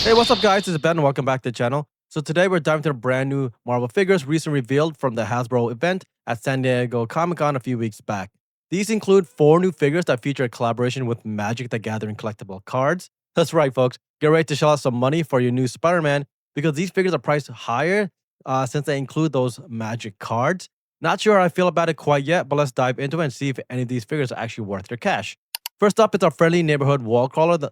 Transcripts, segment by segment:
Hey, what's up, guys? It's Ben. Welcome back to the channel. So today we're diving into the brand new Marvel figures recently revealed from the Hasbro event at San Diego Comic-Con a few weeks back. These include 4 new figures that feature a collaboration with Magic the Gathering collectible cards. That's right, folks. Get ready to shell out some money for your new Spider-Man because these figures are priced higher since they include those Magic cards. Not sure how I feel about it quite yet, but let's dive into it and see if any of these figures are actually worth their cash. First up, it's our friendly neighborhood wall crawler, the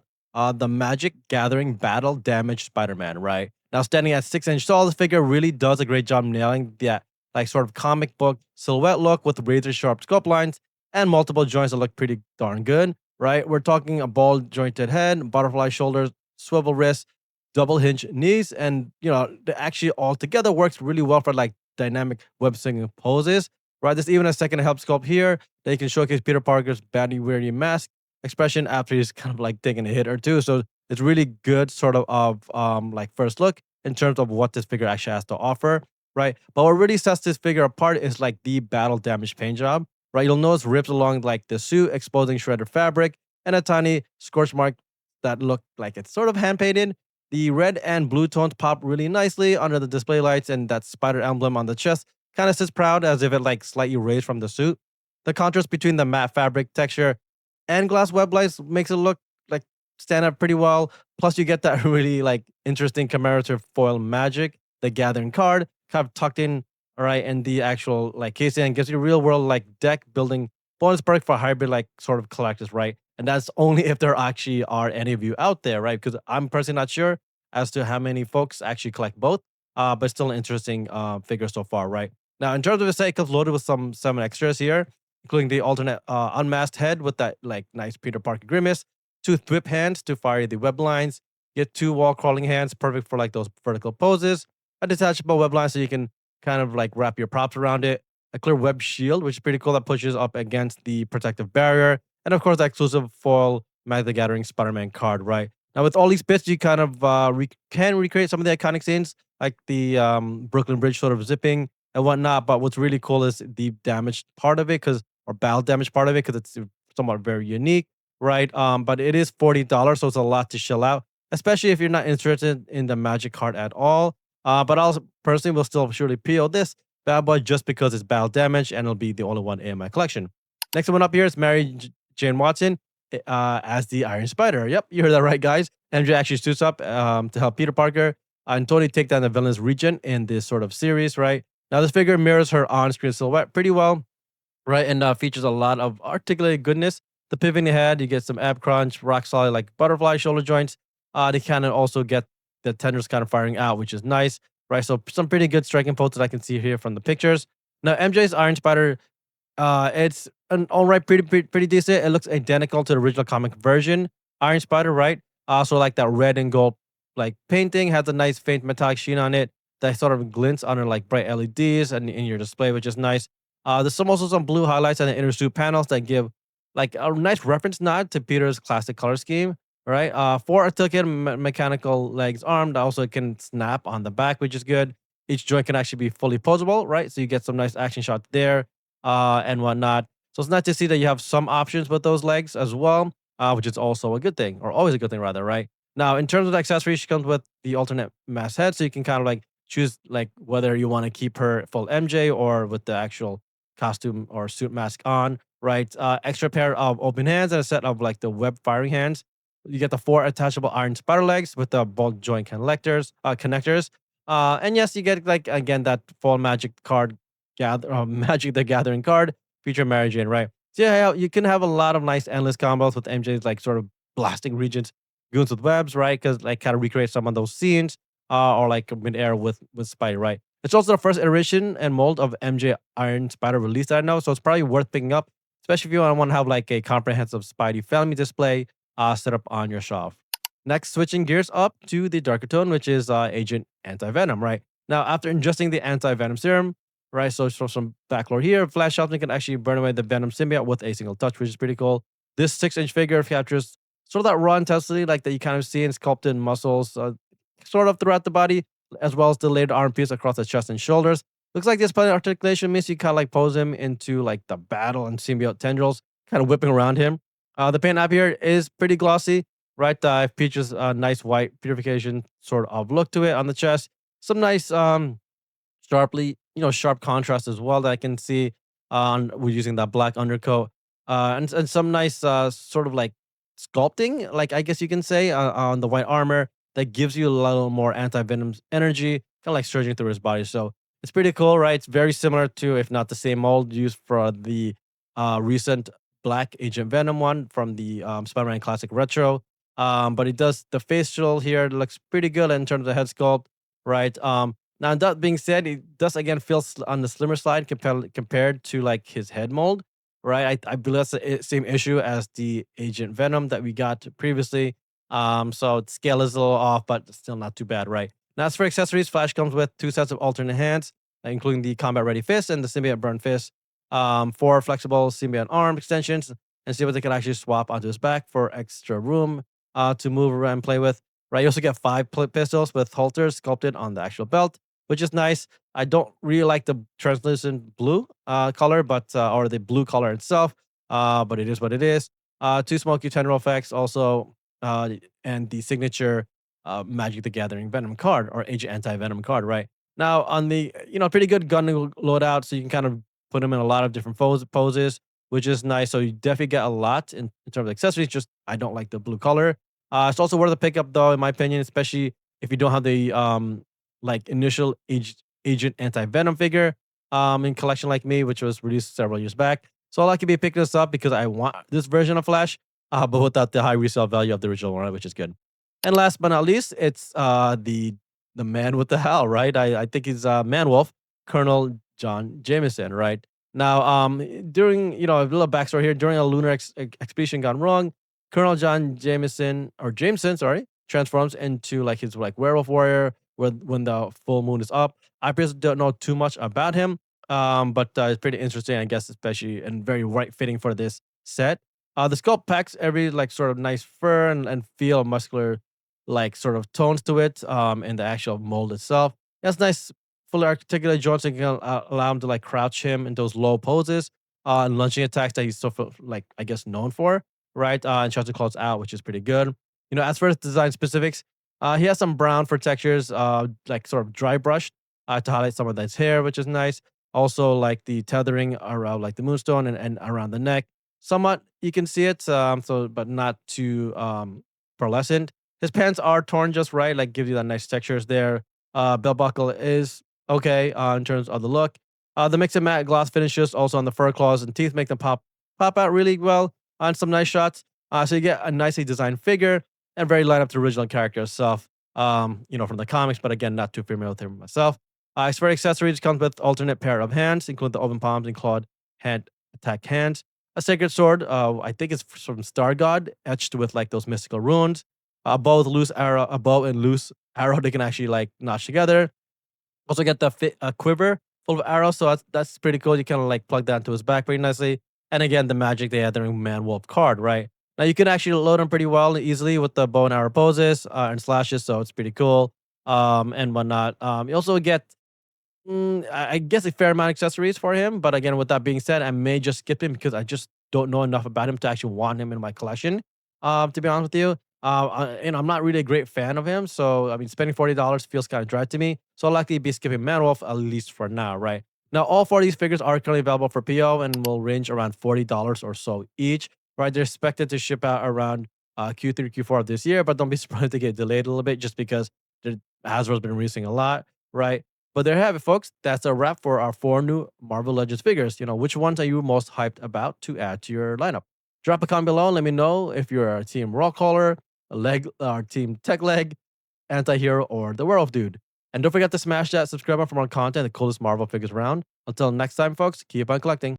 Magic Gathering Battle Damage Spider-Man, right? Now, standing at 6 inch tall, this figure really does a great job nailing that like sort of comic book silhouette look with razor sharp sculpt lines and multiple joints that look pretty darn good, right? We're talking a ball jointed head, butterfly shoulders, swivel wrists, double hinge knees, and they actually all together works really well for like dynamic web swinging poses, right? There's even a second help sculpt here that you can showcase Peter Parker's badly weary mask expression after he's kind of like taking a hit or two. So it's really good sort of like first look in terms of what this figure actually has to offer, right? But what really sets this figure apart is like the battle damage paint job, right? You'll notice rips along like the suit, exposing shredded fabric, and a tiny scorch mark that look like it's sort of hand painted. The red and blue tones pop really nicely under the display lights, and that spider emblem on the chest kind of sits proud as if it like slightly raised from the suit. The contrast between the matte fabric texture and glass web lights makes it look like stand up pretty well. Plus, you get that really like interesting commemorative foil magic, the gathering card, kind of tucked in, all right, and the actual like casing and gives you real world like deck building bonus perk for hybrid like sort of collectors, right? And that's only if there actually are any of you out there, right? Because I'm personally not sure as to how many folks actually collect both, but still an interesting figure so far, right? Now, in terms of the set, it comes loaded with some extras here, including the alternate unmasked head with that like nice Peter Parker grimace, 2 whip hands to fire the web lines, get 2 wall crawling hands, perfect for like those vertical poses, a detachable web line so you can kind of like wrap your props around it, a clear web shield, which is pretty cool that pushes up against the protective barrier, and of course the exclusive foil Magic the Gathering Spider-Man card, right? Now with all these bits, you kind of can recreate some of the iconic scenes like the Brooklyn Bridge sort of zipping and whatnot. But what's really cool is the damage part of it, because or battle damage part of it, because it's somewhat very unique, right? But it is $40, so it's a lot to shell out, especially if you're not interested in the magic card at all. But I also personally will still surely PO this bad boy just because it's battle damage and it'll be the only one in my collection. Next one up here is Jane Watson as the Iron Spider. Yep, you heard that right, guys. MJ actually suits up to help Peter Parker and totally take down the villain's regent in this sort of series, right? Now, this figure mirrors her on-screen silhouette pretty well, right? And features a lot of articulated goodness. The pivot in the head, you get some ab crunch, rock solid like butterfly shoulder joints. They kind of also get the tendrils kind of firing out, which is nice, right? So some pretty good striking poses I can see here from the pictures. Now MJ's Iron Spider, it's an all right, pretty decent. It looks identical to the original comic version Iron Spider, right? Also like that red and gold like painting has a nice faint metallic sheen on it that sort of glints under like bright LEDs and in your display, which is nice. There's also some blue highlights on the inner suit panels that give like a nice reference nod to Peter's classic color scheme, right? 4 articulated mechanical legs arm that also can snap on the back, which is good. Each joint can actually be fully posable, right? So you get some nice action shots there and whatnot. So it's nice to see that you have some options with those legs as well, which is also a good thing, or always a good thing, rather, right? Now, in terms of the accessories, she comes with the alternate mask head, so you can kind of like choose like whether you want to keep her full MJ or with the actual costume or suit mask on, right? Extra pair of open hands and a set of like the web firing hands. You get the 4 attachable iron spider legs with the bolt joint connectors. And yes, you get like again that full magic card Magic the Gathering card feature Mary Jane, right? So yeah, you can have a lot of nice endless combos with MJ's like sort of blasting regions, goons with webs, right? Because like kind of recreate some of those scenes, or like mid-air with Spidey, right? It's also the first iteration and mold of MJ Iron Spider release that I know, so it's probably worth picking up, especially if you want to have like a comprehensive Spidey family display set up on your shelf. Next, switching gears up to the darker tone, which is Agent Anti-Venom, right? Now, after ingesting the Anti-Venom serum, right, so some backlore here, Flash Thompson can actually burn away the Venom symbiote with a single touch, which is pretty cool. This 6 inch figure captures sort of that raw intensity like that you kind of see in sculpted muscles sort of throughout the body, as well as the layered arm piece across the chest and shoulders. Looks like this body articulation means you kind of like pose him into like the battle and symbiote tendrils, kind of whipping around him. The paint up here is pretty glossy, right? It features a nice white purification sort of look to it on the chest. Some nice sharply, sharp contrast as well that I can see on we're using that black undercoat, and some nice sort of like sculpting, like I guess you can say, on the white armor that gives you a little more anti-venom's energy, kind of like surging through his body. So it's pretty cool, right? It's very similar to, if not the same mold used for the recent Black Agent Venom one from the Spider-Man Classic Retro. But it does the facial here looks pretty good in terms of head sculpt, right? Now that being said, it does again feel on the slimmer side compared to like his head mold, right? I believe that's the same issue as the Agent Venom that we got previously. So the scale is a little off, but still not too bad, right? Now, as for accessories, Flash comes with two sets of alternate hands, including the combat ready fist and the symbiote burn fist. Four flexible symbiote arm extensions, and see what they can actually swap onto his back for extra room to move around and play with. Right, you also get five pistols with halters sculpted on the actual belt, which is nice. I don't really like the translucent blue color, but or the blue color itself. But it is what it is. Two smoky tendril effects also, and the signature Magic the Gathering Venom card or Agent Anti-Venom card. Right now on the pretty good gun loadout, so you can kind of put them in a lot of different poses, which is nice. So you definitely get a lot in terms of accessories. Just I don't like the blue color. It's also worth a pickup though, in my opinion, especially if you don't have the like initial Agent Anti-Venom figure in collection like me, which was released several years back. So I'll likely be picking this up because I want this version of Flash, but without the high resale value of the original one, which is good. And last but not least, it's the man with the howl, right? I think he's Man Wolf, Colonel John Jameson, right? Now, during a little backstory here, during a lunar expedition gone wrong, Colonel John Jameson, sorry, transforms into like his like werewolf warrior when the full moon is up. I personally don't know too much about him, but it's pretty interesting, I guess, especially and very right fitting for this set. The sculpt packs every like sort of nice fur and feel muscular, like sort of tones to it. In the actual mold itself, it has nice fully articulated joints that can allow him to like crouch him in those low poses, and lunging attacks that he's so like I guess known for, right? And shots to close out, which is pretty good. As for his design specifics, he has some brown for textures, like sort of dry brushed to highlight some of his hair, which is nice. Also, like the tethering around like the moonstone and around the neck, somewhat you can see it, so but not too pearlescent. His pants are torn just right, like gives you that nice textures there. Belt buckle is okay in terms of the look. The mix and matte gloss finishes also on the fur claws and teeth make them pop out really well on some nice shots. So you get a nicely designed figure and very line up to the original character itself, from the comics, but again, not too familiar with him myself. As for accessories, comes with alternate pair of hands, including the open palms and clawed hand attack hands. A sacred sword, I think it's from Star God, etched with like those mystical runes. A bow and loose arrow they can actually like notch together. Also get the quiver full of arrows, so that's pretty cool. You kind of like plug that into his back pretty nicely. And again, the magic they had during Man Wolf card, right? Now you can actually load them pretty well easily with the bow and arrow poses and slashes, so it's pretty cool. And whatnot. You also get I guess a fair amount of accessories for him, but again, with that being said, I may just skip him because I just don't know enough about him to actually want him in my collection. To be honest with you, I'm not really a great fan of him, so I mean, spending $40 feels kind of dry to me. So I'll likely be skipping Manwolf at least for now, right? Now, all four of these figures are currently available for PO and will range around $40 or so each, right? They're expected to ship out around Q3, Q4 of this year, but don't be surprised if they get delayed a little bit just because Hasbro's been releasing a lot, right? But there you have it, folks. That's a wrap for our four new Marvel Legends figures. Which ones are you most hyped about to add to your lineup? Drop a comment below and let me know if you're a team Raw Caller, a leg, or team Tech Leg, Anti-Hero, or the Werewolf Dude. And don't forget to smash that subscribe button for more content, the coolest Marvel figures around. Until next time, folks, keep on collecting.